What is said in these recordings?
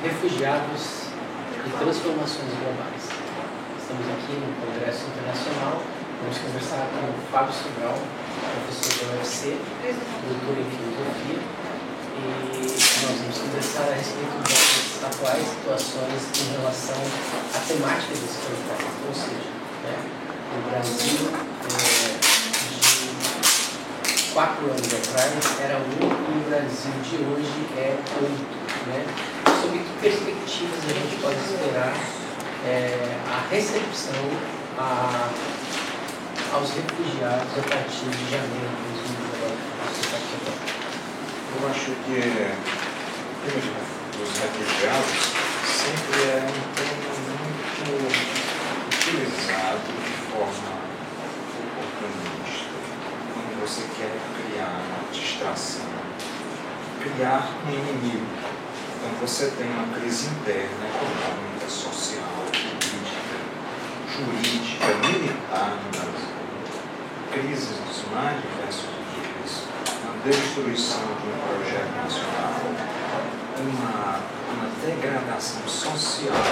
refugiados e transformações globais. Estamos aqui no Congresso Internacional, vamos conversar com o Fábio Sobral, professor da UFC, doutor em filosofia, e nós vamos conversar a respeito das atuais situações em relação à temática desse congresso, ou seja, o Brasil de 4 anos atrás era um e o Brasil de hoje é outro, Sobre que perspectivas a gente pode esperar a recepção aos refugiados a partir de janeiro de 2019? Eu acho que o tema dos refugiados sempre é um tema muito utilizado de forma oportunista, quando você quer criar uma distração, criar um inimigo. Então você tem uma crise interna, econômica, social, política, jurídica, militar no Brasil, crises dos mais diversos níveis, uma destruição de um projeto nacional, uma degradação social,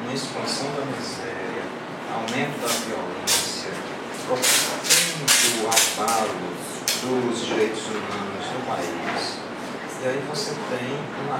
uma expansão da miséria, aumento da violência, profundamente o abalo dos direitos humanos no país. E aí você tem um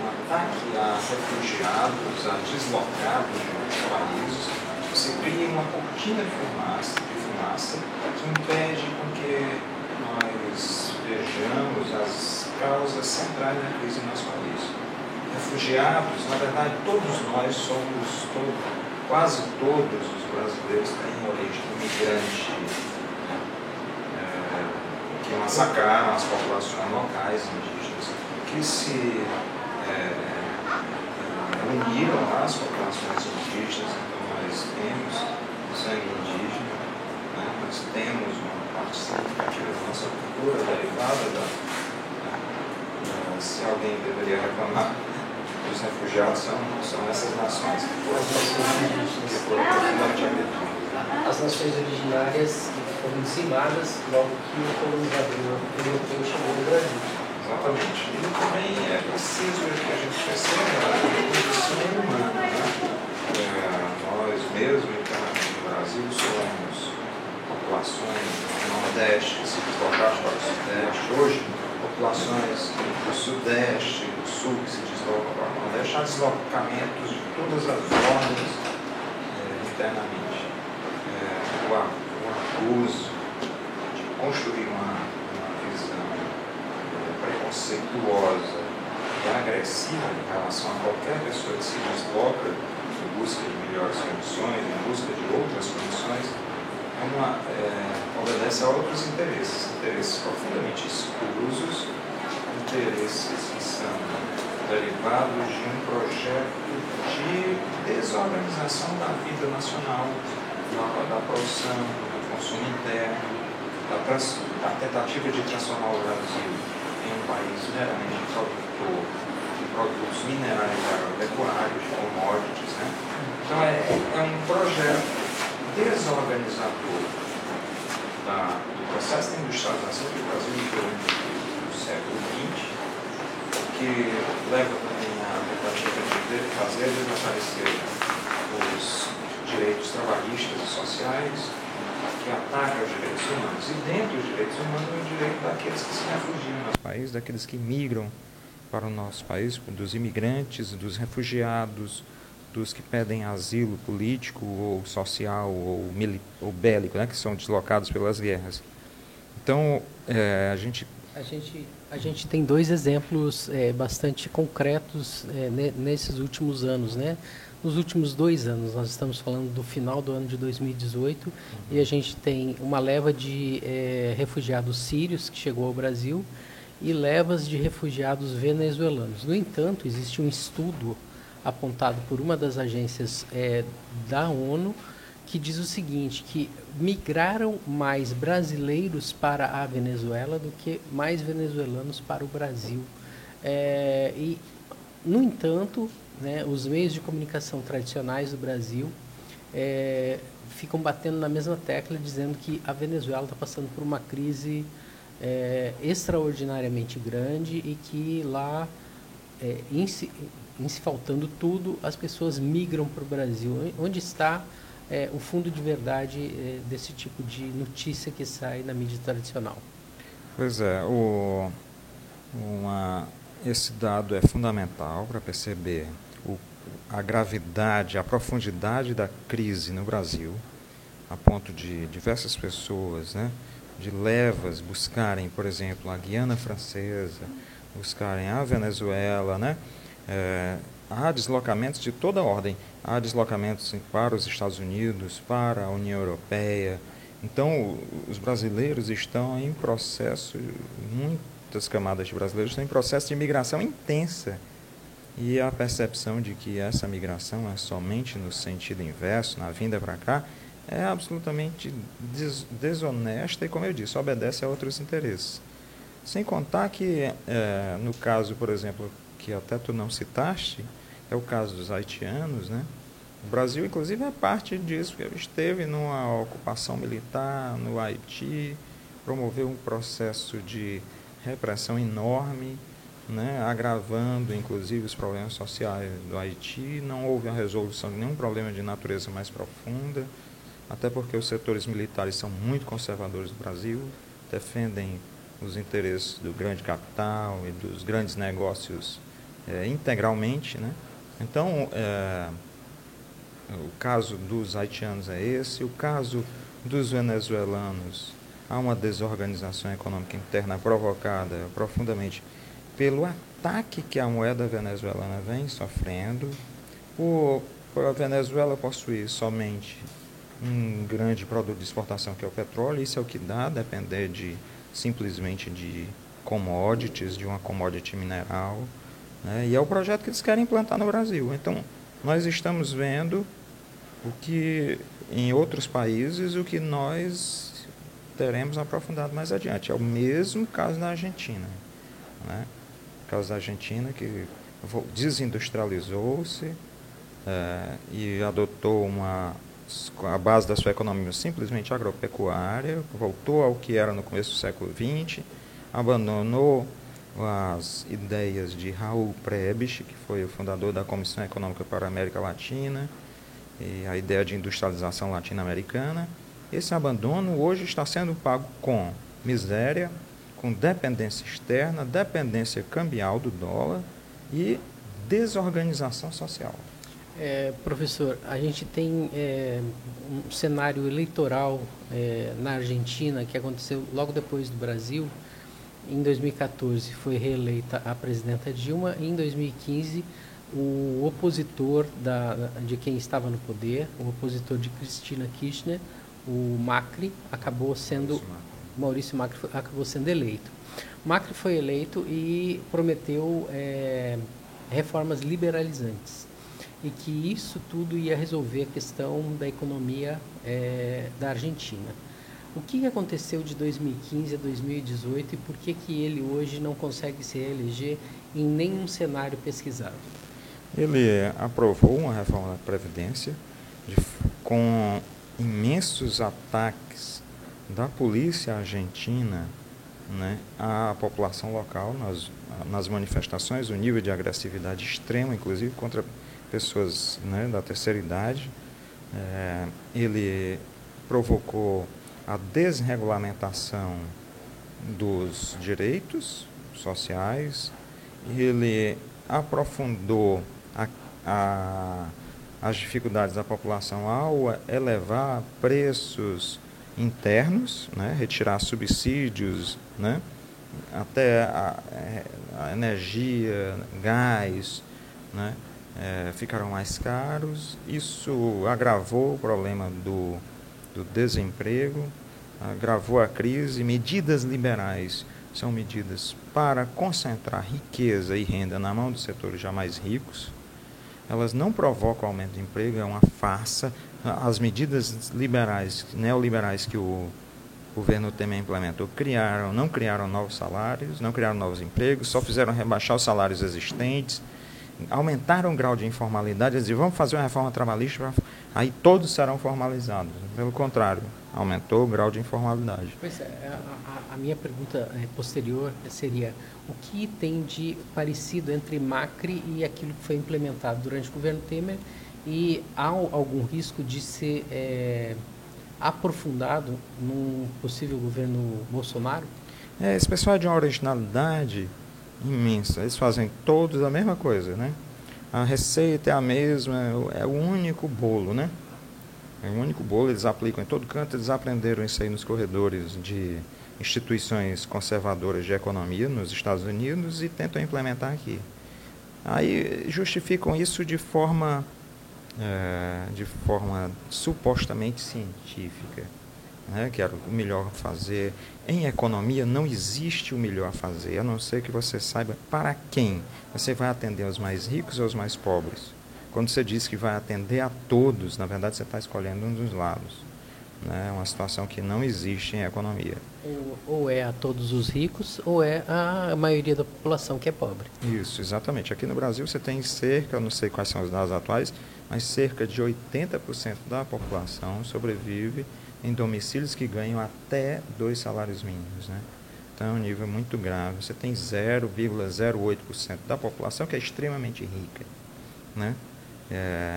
ataque a refugiados, a deslocados de outros países. Você cria uma cortina de fumaça que impede com que nós vejamos as causas centrais da crise no nosso país. Refugiados, na verdade, todos nós somos, quase todos os brasileiros têm origem imigrante, que massacraram as populações locais indígenas, que se uniram às populações indígenas. Então nós temos sangue indígena, nós temos uma parte significativa da nossa cultura derivada se alguém deveria reclamar dos refugiados, são essas nações que foram profundamente agredidas. As nações originárias foram dizimadas logo que o colonizador europeu chegou no Brasil. Exatamente. E também é preciso que a gente perceba a condição humana. Nós mesmos, internamente no Brasil, somos populações do Nordeste que se deslocaram para o Sudeste. Hoje, populações do Sudeste, do Sul que se deslocam para o Nordeste. Há deslocamentos de todas as ordens internamente. O abuso de construir uma visão preconceituosa e agressiva em relação a qualquer pessoa que se desloca em busca de melhores condições, em busca de outras condições, obedece a outros interesses profundamente escusos, interesses que são derivados de um projeto de desorganização da vida nacional, da produção, do consumo interno, da tentativa de transformar o Brasil em um país meramente produtor de produtos minerais agropecuários, de commodities. Então é um projeto desorganizador do processo de industrialização que o Brasil viveu no século XX, que leva também à tentativa de fazer desaparecer os direitos trabalhistas e sociais, que ataca os direitos humanos. E dentro dos direitos humanos, o direito daqueles que se refugiam no nosso país, daqueles que migram para o nosso país, dos imigrantes, dos refugiados, dos que pedem asilo político ou social ou bélico, que são deslocados pelas guerras. Então, A gente tem 2 exemplos bastante concretos nesses últimos anos, Nos últimos 2 anos, nós estamos falando do final do ano de 2018, e a gente tem uma leva de refugiados sírios que chegou ao Brasil e levas de refugiados venezuelanos. No entanto, existe um estudo apontado por uma das agências da ONU que diz o seguinte, que migraram mais brasileiros para a Venezuela do que mais venezuelanos para o Brasil. No entanto, os meios de comunicação tradicionais do Brasil ficam batendo na mesma tecla, dizendo que a Venezuela está passando por uma crise extraordinariamente grande e que lá em se faltando tudo, as pessoas migram para o Brasil. Onde está o fundo de verdade desse tipo de notícia que sai na mídia tradicional? Pois é, esse dado é fundamental para perceber a gravidade, a profundidade da crise no Brasil, a ponto de diversas pessoas, né, de levas buscarem, por exemplo, a Guiana Francesa, buscarem a Venezuela, né? Há deslocamentos de toda ordem, há deslocamentos para os Estados Unidos, para a União Europeia. Então, os brasileiros estão em processo, muitas camadas de brasileiros estão em processo de migração intensa. E a percepção de que essa migração é somente no sentido inverso, na vinda para cá, é absolutamente desonesta e, como eu disse, obedece a outros interesses. Sem contar que, no caso, por exemplo, que até tu não citaste, é o caso dos haitianos, né? O Brasil, inclusive, é parte disso, porque esteve numa ocupação militar no Haiti, promoveu um processo de repressão enorme, né, agravando, inclusive, os problemas sociais do Haiti. Não houve a resolução de nenhum problema de natureza mais profunda, até porque os setores militares são muito conservadores no Brasil, defendem os interesses do grande capital e dos grandes negócios integralmente, né? Então, o caso dos haitianos é esse. O caso dos venezuelanos, há uma desorganização econômica interna provocada profundamente pelo ataque que a moeda venezuelana vem sofrendo. Por a Venezuela possuir somente um grande produto de exportação, que é o petróleo, isso é o que dá, depender simplesmente de commodities, de uma commodity mineral, né? E é o projeto que eles querem implantar no Brasil. Então, nós estamos vendo o que em outros países, o que nós teremos aprofundado mais adiante. É o mesmo caso da Argentina, né? O caso da Argentina, que desindustrializou-se e adotou a base da sua economia simplesmente agropecuária, voltou ao que era no começo do século XX, abandonou as ideias de Raul Prebisch, que foi o fundador da Comissão Econômica para a América Latina, e a ideia de industrialização latino-americana. Esse abandono hoje está sendo pago com miséria, com dependência externa, dependência cambial do dólar e desorganização social. Professor, a gente tem um cenário eleitoral na Argentina que aconteceu logo depois do Brasil. Em 2014 foi reeleita a presidenta Dilma e em 2015 o opositor de quem estava no poder, o opositor de Cristina Kirchner, o Macri, Maurício Macri acabou sendo eleito. Macri foi eleito e prometeu reformas liberalizantes e que isso tudo ia resolver a questão da economia da Argentina. O que aconteceu de 2015 a 2018 e por que ele hoje não consegue se reeleger em nenhum cenário pesquisado? Ele aprovou uma reforma da Previdência com imensos ataques da polícia argentina, né, à população local, nas manifestações, o nível de agressividade extremo, inclusive contra pessoas, né, da terceira idade. Ele provocou a desregulamentação dos direitos sociais, ele aprofundou as dificuldades da população ao elevar preços internos, né, retirar subsídios, né, até a energia, gás, né, ficaram mais caros. Isso agravou o problema do desemprego, agravou a crise. Medidas liberais são medidas para concentrar riqueza e renda na mão dos setores já mais ricos. Elas não provocam aumento de emprego, é uma farsa. As medidas neoliberais que o governo Temer implementou não criaram novos salários, não criaram novos empregos, só fizeram rebaixar os salários existentes, aumentaram o grau de informalidade, dizer, vamos fazer uma reforma trabalhista, aí todos serão formalizados. Pelo contrário, aumentou o grau de informalidade. Pois é, a minha pergunta posterior seria: o que tem de parecido entre Macri e aquilo que foi implementado durante o governo Temer, e há algum risco de ser aprofundado num possível governo Bolsonaro? Esse pessoal é de uma originalidade imensa, eles fazem todos a mesma coisa, né? A receita é a mesma, é o único bolo, né? É o único bolo, eles aplicam em todo canto, eles aprenderam isso aí nos corredores de instituições conservadoras de economia nos Estados Unidos e tentam implementar aqui. Aí justificam isso de forma supostamente científica, né? Que era o melhor a fazer. Em economia não existe o melhor a fazer, a não ser que você saiba para quem você vai atender, os mais ricos ou os mais pobres. Quando você diz que vai atender a todos, na verdade você está escolhendo um dos lados. É uma situação que não existe em economia. Ou é a todos os ricos, ou é a maioria da população que é pobre. Isso, exatamente. Aqui no Brasil você tem cerca, eu não sei quais são os dados atuais, mas cerca de 80% da população sobrevive em domicílios que ganham até 2 salários mínimos, né? Então é um nível muito grave. Você tem 0,08% da população que é extremamente rica, né?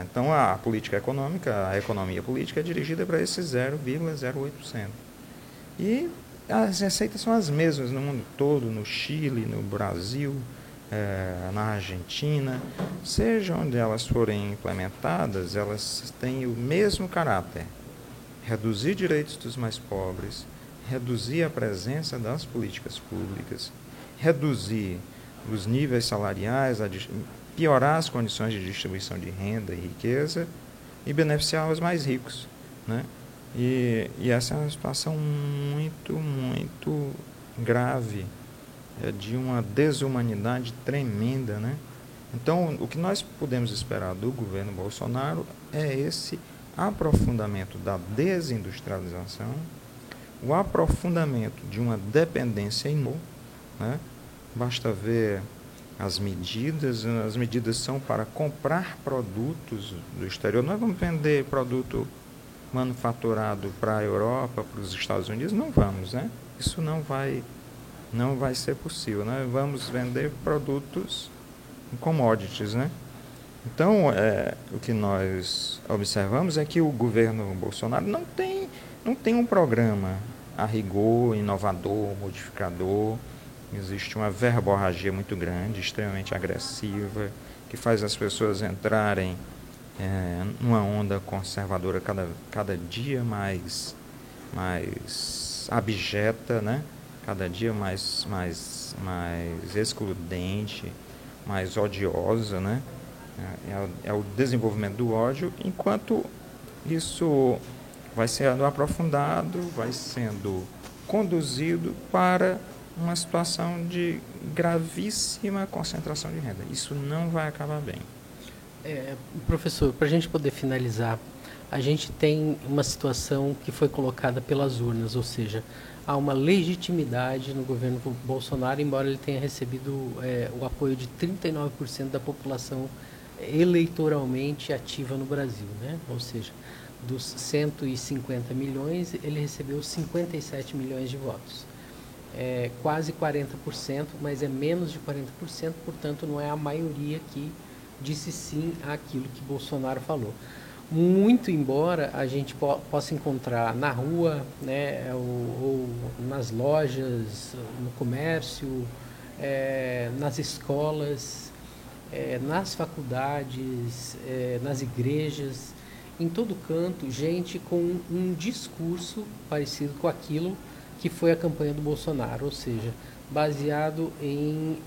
Então a política econômica, a economia política é dirigida para esse 0,08%. E as receitas são as mesmas no mundo todo, no Chile, no Brasil, na Argentina. Seja onde elas forem implementadas, elas têm o mesmo caráter: reduzir direitos dos mais pobres, reduzir a presença das políticas públicas, reduzir os níveis salariais, piorar as condições de distribuição de renda e riqueza e beneficiar os mais ricos, né? E essa é uma situação muito, muito grave, de uma desumanidade tremenda, né? Então, o que nós podemos esperar do governo Bolsonaro é esse aprofundamento da desindustrialização, o aprofundamento de uma dependência inútil, né? Basta ver as medidas são para comprar produtos do exterior. Nós vamos vender produto manufaturado para a Europa, para os Estados Unidos? Não vamos, né? Isso não vai ser possível, né? Vamos vender produtos em commodities, né? Então, o que nós observamos é que o governo Bolsonaro não tem um programa a rigor, inovador, modificador. Existe uma verborragia muito grande, extremamente agressiva, que faz as pessoas entrarem numa onda conservadora cada dia mais abjeta, né? Cada dia mais excludente, mais odiosa, né? É o desenvolvimento do ódio, enquanto isso vai sendo aprofundado, vai sendo conduzido para uma situação de gravíssima concentração de renda. Isso não vai acabar bem. Professor, para a gente poder finalizar, a gente tem uma situação que foi colocada pelas urnas, ou seja, há uma legitimidade no governo Bolsonaro, embora ele tenha recebido o apoio de 39% da população eleitoralmente ativa no Brasil, né? Ou seja, dos 150 milhões, ele recebeu 57 milhões de votos. Quase 40%, mas é menos de 40%, portanto não é a maioria que disse sim àquilo que Bolsonaro falou. Muito embora a gente possa encontrar na rua, né, ou nas lojas, no comércio, nas escolas, nas faculdades, nas igrejas, em todo canto, gente com um discurso parecido com aquilo que foi a campanha do Bolsonaro, ou seja, baseado em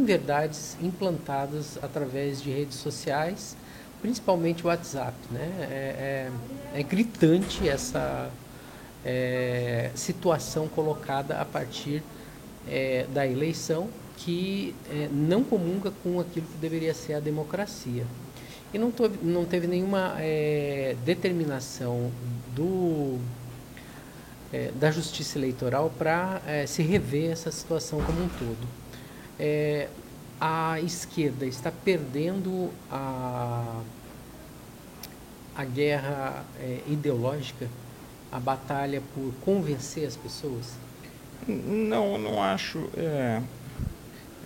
verdades implantadas através de redes sociais, principalmente o WhatsApp, né? É gritante essa situação colocada a partir da eleição, que não comunga com aquilo que deveria ser a democracia. E não teve nenhuma determinação da Justiça Eleitoral para se rever essa situação como um todo. A esquerda está perdendo a guerra ideológica a batalha por convencer as pessoas? Não acho.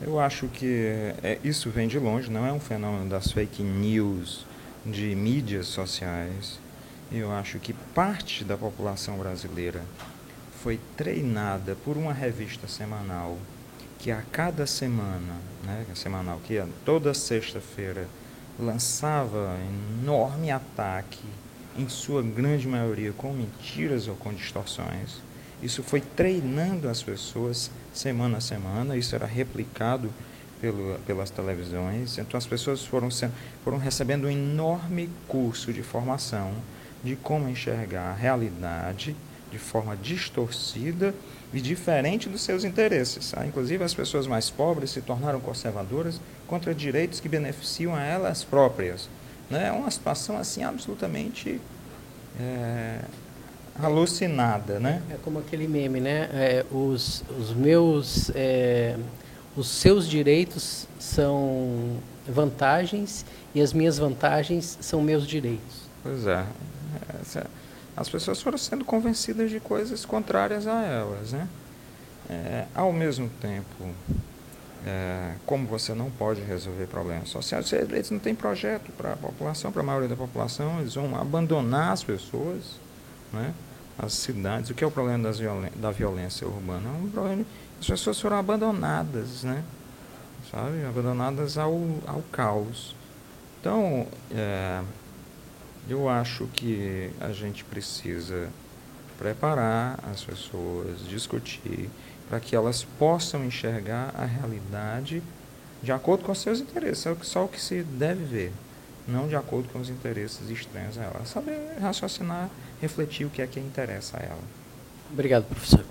Eu acho que isso vem de longe, não é um fenômeno das fake news, de mídias sociais. Eu acho que parte da população brasileira foi treinada por uma revista semanal que a cada semana, né, semanal, que toda sexta-feira lançava enorme ataque, em sua grande maioria com mentiras ou com distorções. Isso foi treinando as pessoas semana a semana, isso era replicado pelas televisões, então as pessoas foram recebendo um enorme curso de formação de como enxergar a realidade de forma distorcida e diferente dos seus interesses. Inclusive, as pessoas mais pobres se tornaram conservadoras contra direitos que beneficiam a elas próprias. É uma situação assim absolutamente alucinada, né? É como aquele meme, né? Os seus direitos são vantagens e as minhas vantagens são meus direitos. Pois é. As pessoas foram sendo convencidas de coisas contrárias a elas, né? Ao mesmo tempo, como você não pode resolver problemas sociais, eles não têm projeto para a população, para a maioria da população, eles vão abandonar as pessoas, né? As cidades. O que é o problema da violência urbana? É um problema. As pessoas foram abandonadas, né? Sabe? Abandonadas ao caos. Então, eu acho que a gente precisa preparar as pessoas, discutir, para que elas possam enxergar a realidade de acordo com os seus interesses. É só o que se deve ver, não de acordo com os interesses estranhos a ela. Saber raciocinar, refletir o que é que interessa a ela. Obrigado, professor.